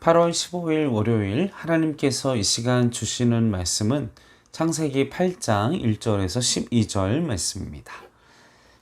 8월 15일 월요일 하나님께서 이 시간 주시는 말씀은 창세기 8장 1절에서 12절 말씀입니다.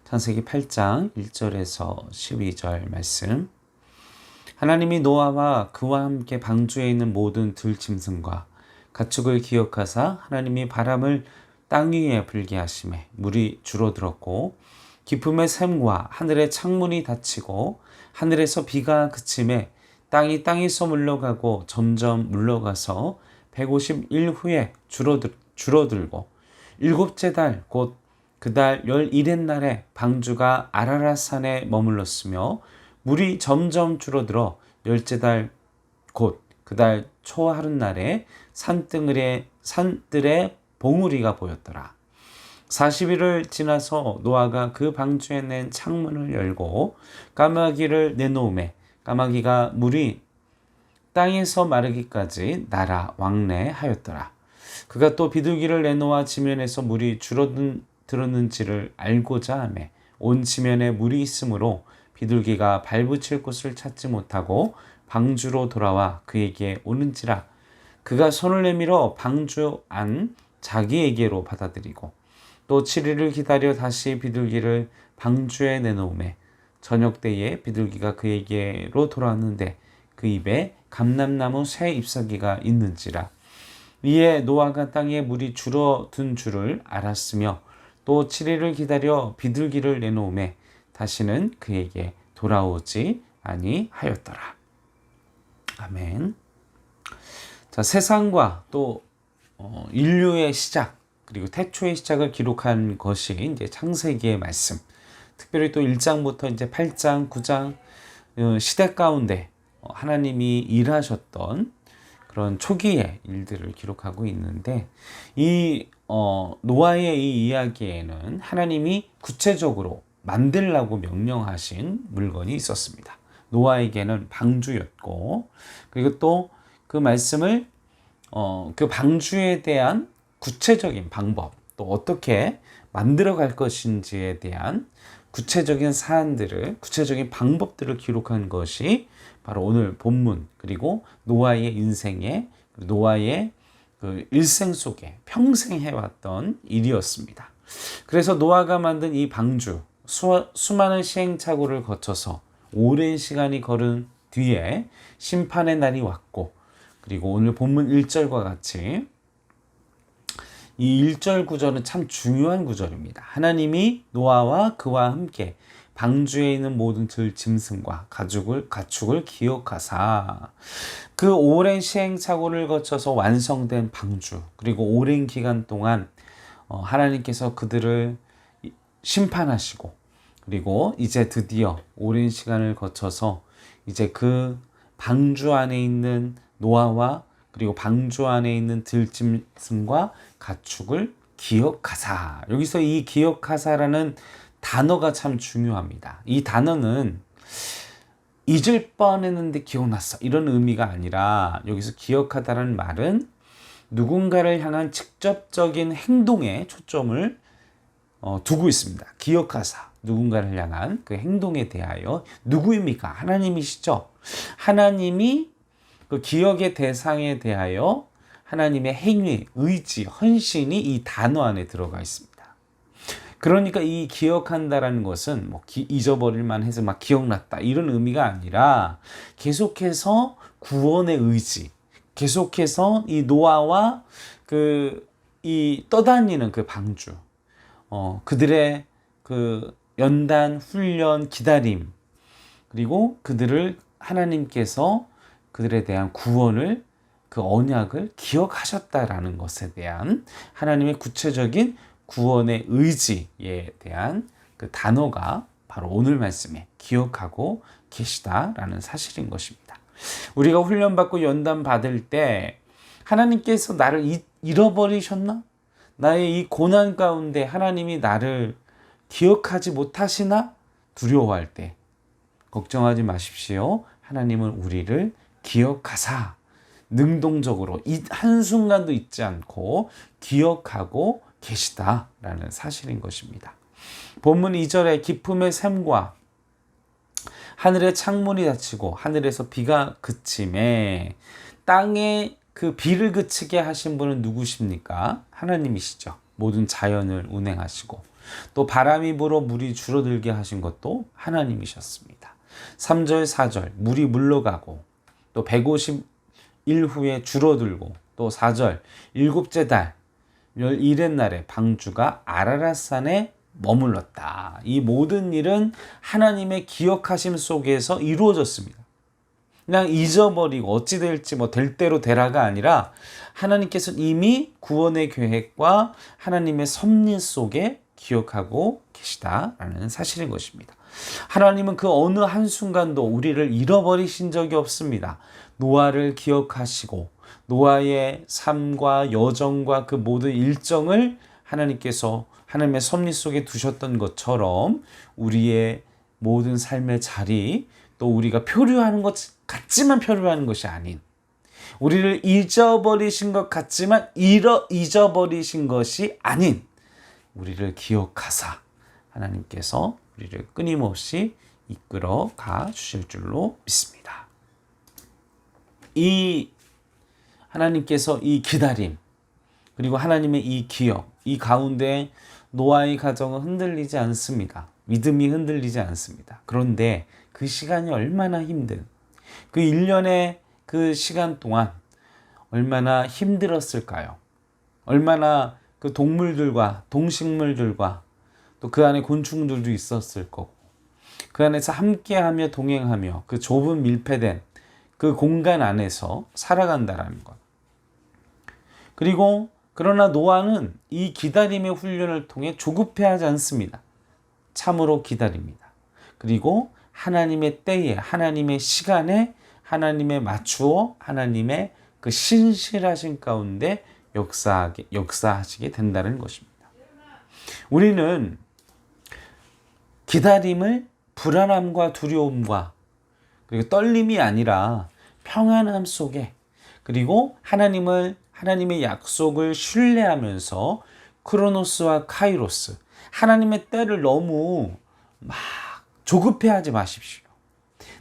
창세기 8장 1절에서 12절 말씀. 하나님이 노아와 그와 함께 방주에 있는 모든 들짐승과 가축을 기억하사 하나님이 바람을 땅 위에 불게 하시매 물이 줄어들었고 깊음의 샘과 하늘의 창문이 닫히고 하늘에서 비가 그치매 땅이 땅에서 물러가고 점점 물러가서 150일 후에 줄어들고 일곱째 달 곧 그달 11의 날에 방주가 아라랏산에 머물렀으며 물이 점점 줄어들어 열째 달 곧 그달 초 하룻날에 산들에 봉우리가 보였더라. 40일을 지나서 노아가 그 방주에 낸 창문을 열고 까마귀를 내놓음에 까마귀가 물이 땅에서 마르기까지 날아 왕래하였더라. 그가 또 비둘기를 내놓아 지면에서 물이 줄어들었는지를 알고자 하매 온 지면에 물이 있으므로 비둘기가 발붙일 곳을 찾지 못하고 방주로 돌아와 그에게 오는지라. 그가 손을 내밀어 방주 안 자기에게로 받아들이고 또 7일을 기다려 다시 비둘기를 방주에 내놓음에 저녁 때에 비둘기가 그에게로 돌아왔는데 그 입에 감람나무 새 잎사귀가 있는지라. 이에 노아가 땅에 물이 줄어든 줄을 알았으며 또 7일을 기다려 비둘기를 내놓음에 다시는 그에게 돌아오지 아니하였더라. 아멘. 자, 세상과 또 인류의 시작 그리고 태초의 시작을 기록한 것이 이제 창세기의 말씀. 특별히 또 1장부터 이제 8장, 9장 시대 가운데 하나님이 일하셨던 그런 초기의 일들을 기록하고 있는데 이 노아의 이 이야기에는 하나님이 구체적으로 만들라고 명령하신 물건이 있었습니다. 노아에게는 방주였고 그리고 또 그 말씀을 그 방주에 대한 구체적인 방법 또 어떻게 만들어 갈 것인지에 대한 구체적인 사안들을 구체적인 방법들을 기록한 것이 바로 오늘 본문 그리고 노아의 인생에 노아의 그 일생 속에 평생 해왔던 일이었습니다. 그래서 노아가 만든 이 방주 수많은 시행착오를 거쳐서 오랜 시간이 걸은 뒤에 심판의 날이 왔고 그리고 오늘 본문 1절과 같이 이 1절 구절은 참 중요한 구절입니다. 하나님이 노아와 그와 함께 방주에 있는 모든 들짐승과 가축을 기억하사 그 오랜 시행착오를 거쳐서 완성된 방주 그리고 오랜 기간 동안 하나님께서 그들을 심판하시고 그리고 이제 드디어 오랜 시간을 거쳐서 이제 그 방주 안에 있는 노아와 그리고 방주 안에 있는 들짐승과 가축을 기억하사. 여기서 이 기억하사라는 단어가 참 중요합니다. 이 단어는 잊을 뻔했는데 기억났어 이런 의미가 아니라 여기서 기억하다라는 말은 누군가를 향한 직접적인 행동에 초점을 두고 있습니다. 기억하사. 누군가를 향한 그 행동에 대하여 누구입니까? 하나님이시죠. 하나님이 그 기억의 대상에 대하여 하나님의 행위, 의지, 헌신이 이 단어 안에 들어가 있습니다. 그러니까 이 기억한다라는 것은 뭐 잊어버릴만 해서 막 기억났다 이런 의미가 아니라 계속해서 구원의 의지, 계속해서 이 노아와 이 떠다니는 그 방주, 그들의 그 연단, 훈련, 기다림, 그리고 그들을 하나님께서 그들에 대한 구원을 그 언약을 기억하셨다라는 것에 대한 하나님의 구체적인 구원의 의지에 대한 그 단어가 바로 오늘 말씀에 기억하고 계시다라는 사실인 것입니다. 우리가 훈련받고 연단 받을 때 하나님께서 나를 잃어버리셨나? 나의 이 고난 가운데 하나님이 나를 기억하지 못하시나? 두려워할 때 걱정하지 마십시오. 하나님은 우리를 기억하사 능동적으로 한순간도 잊지 않고 기억하고 계시다라는 사실인 것입니다. 본문 2절에 깊음의 샘과 하늘의 창문이 닫히고 하늘에서 비가 그침에 땅에 그 비를 그치게 하신 분은 누구십니까? 하나님이시죠. 모든 자연을 운행하시고 또 바람이 불어 물이 줄어들게 하신 것도 하나님이셨습니다. 3절 4절 물이 물러가고 또 150일 후에 줄어들고 또 4절 일곱째 달 11의 날에 방주가 아라랏산에 머물렀다. 이 모든 일은 하나님의 기억하심 속에서 이루어졌습니다. 그냥 잊어버리고 어찌 될지 뭐 될 대로 되라가 아니라 하나님께서 이미 구원의 계획과 하나님의 섭리 속에 기억하고 계시다라는 사실인 것입니다. 하나님은 그 어느 한순간도 우리를 잃어버리신 적이 없습니다. 노아를 기억하시고 노아의 삶과 여정과 그 모든 일정을 하나님께서 하나님의 섭리 속에 두셨던 것처럼 우리의 모든 삶의 자리 또 우리가 표류하는 것 같지만 표류하는 것이 아닌 우리를 잊어버리신 것 같지만 잊어버리신 것이 아닌 우리를 기억하사 하나님께서 우리를 끊임없이 이끌어 가 주실 줄로 믿습니다. 이 하나님께서 이 기다림 그리고 하나님의 이 기억 이 가운데 노아의 가정은 흔들리지 않습니다. 믿음이 흔들리지 않습니다. 그런데 그 시간이 얼마나 힘든 그 1년의 그 시간 동안 얼마나 힘들었을까요? 얼마나 그 동물들과 동식물들과 또 그 안에 곤충들도 있었을 거고 그 안에서 함께하며 동행하며 그 좁은 밀폐된 그 공간 안에서 살아간다라는 것. 그리고 그러나 노아는 이 기다림의 훈련을 통해 조급해하지 않습니다. 참으로 기다립니다. 그리고 하나님의 때에 하나님의 시간에 하나님에 맞추어 하나님의 그 신실하신 가운데 역사하시게 된다는 것입니다. 우리는 기다림을 불안함과 두려움과 그리고 떨림이 아니라 평안함 속에 그리고 하나님의 약속을 신뢰하면서 크로노스와 카이로스 하나님의 때를 너무 막 조급해하지 마십시오.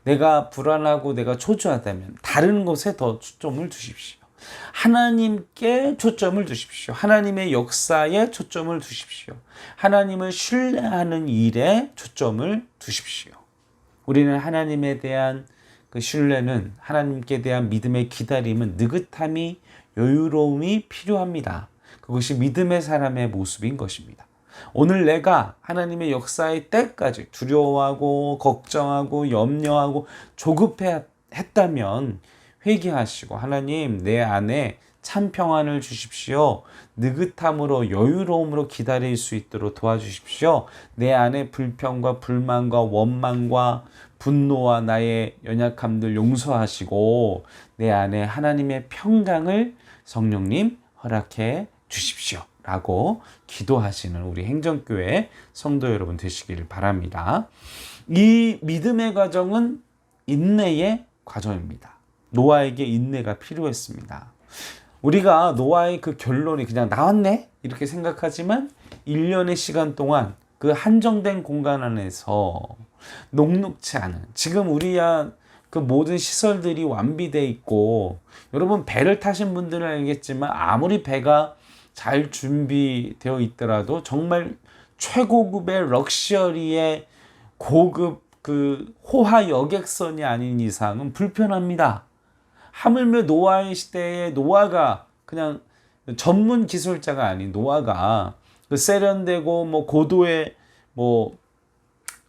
내가 불안하고 내가 초조하다면 다른 것에 더 초점을 두십시오. 하나님께 초점을 두십시오. 하나님의 역사에 초점을 두십시오. 하나님을 신뢰하는 일에 초점을 두십시오. 우리는 하나님에 대한 그 신뢰는 하나님께 대한 믿음의 기다림은 느긋함이 여유로움이 필요합니다. 그것이 믿음의 사람의 모습인 것입니다. 오늘 내가 하나님의 역사의 때까지 두려워하고 걱정하고 염려하고 조급했다면 회개하시고 하나님 내 안에 참 평안을 주십시오. 느긋함으로 여유로움으로 기다릴 수 있도록 도와주십시오. 내 안에 불평과 불만과 원망과 분노와 나의 연약함들 용서하시고 내 안에 하나님의 평강을 성령님 허락해 주십시오. 라고 기도하시는 우리 행정교회 성도 여러분 되시기를 바랍니다. 이 믿음의 과정은 인내의 과정입니다. 노아에게 인내가 필요했습니다. 우리가 노아의 그 결론이 그냥 나왔네? 이렇게 생각하지만 1년의 시간 동안 그 한정된 공간 안에서 녹록치 않은 지금 우리야 그 모든 시설들이 완비되어 있고 여러분 배를 타신 분들은 알겠지만 아무리 배가 잘 준비되어 있더라도 정말 최고급의 럭셔리의 고급 그 호화 여객선이 아닌 이상은 불편합니다. 하물며 노아의 시대에 노아가 그냥 전문 기술자가 아닌 노아가 그 세련되고 뭐 고도의 뭐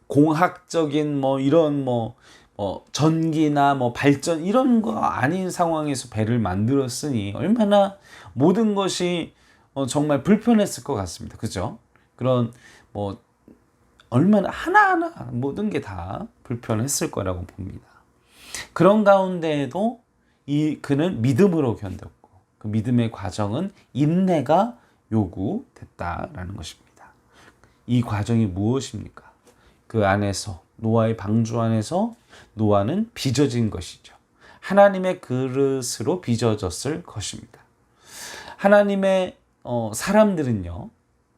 공학적인 뭐 이런 뭐 전기나 뭐 발전 이런 거 아닌 상황에서 배를 만들었으니 얼마나 모든 것이 정말 불편했을 것 같습니다. 그죠? 그런 뭐 얼마나 하나하나 모든 게 다 불편했을 거라고 봅니다. 그런 가운데에도 그는 믿음으로 견뎠고 그 믿음의 과정은 인내가 요구됐다라는 것입니다. 이 과정이 무엇입니까? 그 안에서 노아의 방주 안에서 노아는 빚어진 것이죠. 하나님의 그릇으로 빚어졌을 것입니다. 하나님의 사람들은요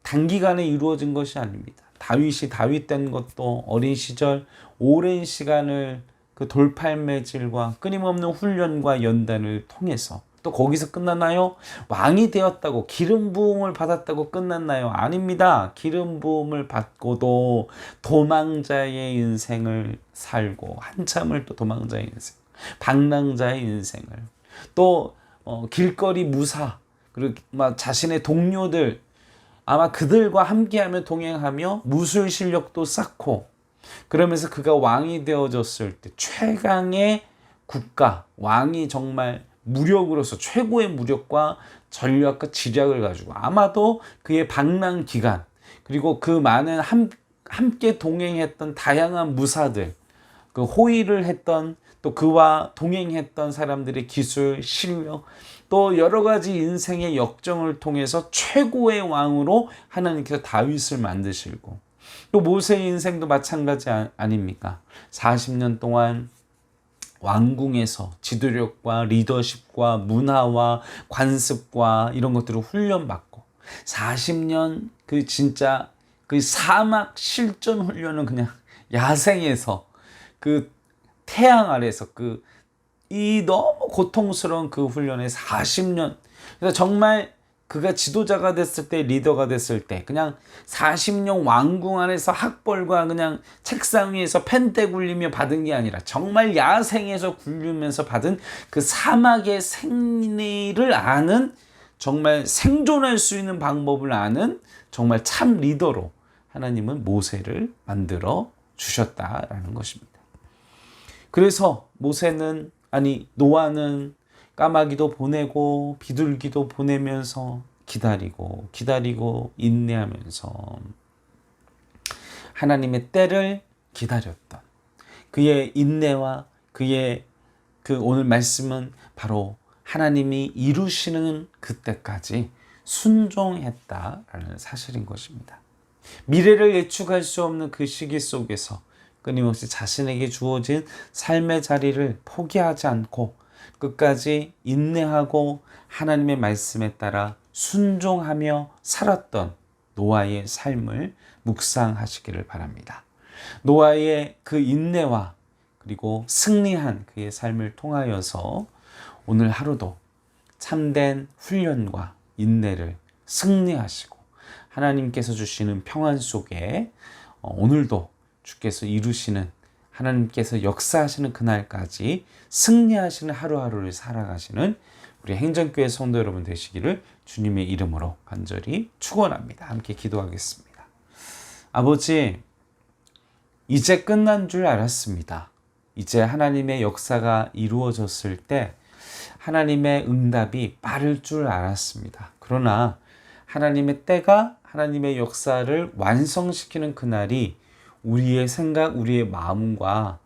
단기간에 이루어진 것이 아닙니다. 다윗이 다윗 된 것도 어린 시절 오랜 시간을 그 돌팔매질과 끊임없는 훈련과 연단을 통해서, 또 거기서 끝났나요? 왕이 되었다고, 기름 부음을 받았다고 끝났나요? 아닙니다. 기름 부음을 받고도 도망자의 인생을 살고, 한참을 또 도망자의 인생, 방랑자의 인생을, 또 길거리 무사, 그리고 자신의 동료들, 아마 그들과 함께하며 동행하며 무술 실력도 쌓고, 그러면서 그가 왕이 되어졌을 때 최강의 국가, 왕이 정말 무력으로서 최고의 무력과 전략과 지략을 가지고, 아마도 그의 방랑 기간, 그리고 그 많은 함께 동행했던 다양한 무사들, 그 호위를 했던, 또 그와 동행했던 사람들의 기술, 실력, 또 여러 가지 인생의 역정을 통해서 최고의 왕으로 하나님께서 다윗을 만드시고, 또 모세의 인생도 마찬가지 아닙니까? 40년 동안 왕궁에서 지도력과 리더십과 문화와 관습과 이런 것들을 훈련받고, 40년 그 진짜 그 사막 실전 훈련은 그냥 야생에서 그 태양 아래서 이 너무 고통스러운 그 훈련에 40년, 그래서 정말 그가 지도자가 됐을 때, 리더가 됐을 때, 그냥 40년 왕궁 안에서 학벌과 그냥 책상 위에서 펜대 굴리며 받은 게 아니라 정말 야생에서 굴리면서 받은 그 사막의 생리를 아는, 정말 생존할 수 있는 방법을 아는 정말 참 리더로 하나님은 모세를 만들어 주셨다라는 것입니다. 그래서 노아는 까마귀도 보내고 비둘기도 보내면서 기다리고 인내하면서 하나님의 때를 기다렸던 그의 인내와 그의 오늘 말씀은 바로 하나님이 이루시는 그때까지 순종했다라는 사실인 것입니다. 미래를 예측할 수 없는 그 시기 속에서 끊임없이 자신에게 주어진 삶의 자리를 포기하지 않고 끝까지 인내하고 하나님의 말씀에 따라 순종하며 살았던 노아의 삶을 묵상하시기를 바랍니다. 노아의 그 인내와 그리고 승리한 그의 삶을 통하여서 오늘 하루도 참된 훈련과 인내를 승리하시고 하나님께서 주시는 평안 속에 오늘도 주께서 이루시는, 하나님께서 역사하시는 그날까지 승리하시는 하루하루를 살아가시는 우리 행전교회 성도 여러분 되시기를 주님의 이름으로 간절히 축원합니다. 함께 기도하겠습니다. 아버지, 이제 끝난 줄 알았습니다. 이제 하나님의 역사가 이루어졌을 때 하나님의 응답이 빠를 줄 알았습니다. 그러나 하나님의 때가, 하나님의 역사를 완성시키는 그날이 우리의 생각, 우리의 마음과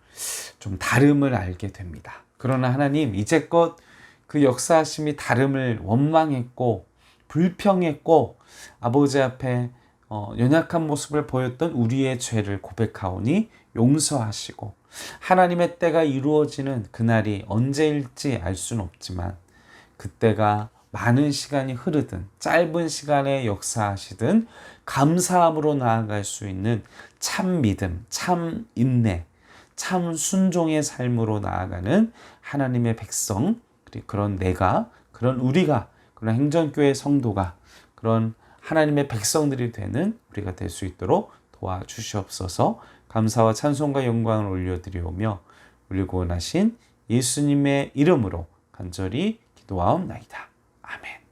좀 다름을 알게 됩니다. 그러나 하나님, 이제껏 그 역사하심이 다름을 원망했고 불평했고 아버지 앞에 연약한 모습을 보였던 우리의 죄를 고백하오니 용서하시고, 하나님의 때가 이루어지는 그날이 언제일지 알 수는 없지만 그때가 많은 시간이 흐르든 짧은 시간에 역사하시든 감사함으로 나아갈 수 있는 참 믿음, 참 인내, 참 순종의 삶으로 나아가는 하나님의 백성, 그런 내가, 그런 우리가, 그런 행전교회 성도가, 그런 하나님의 백성들이 되는 우리가 될 수 있도록 도와주시옵소서. 감사와 찬송과 영광을 올려드리오며 우리 구원하신 예수님의 이름으로 간절히 기도하옵나이다. 아멘.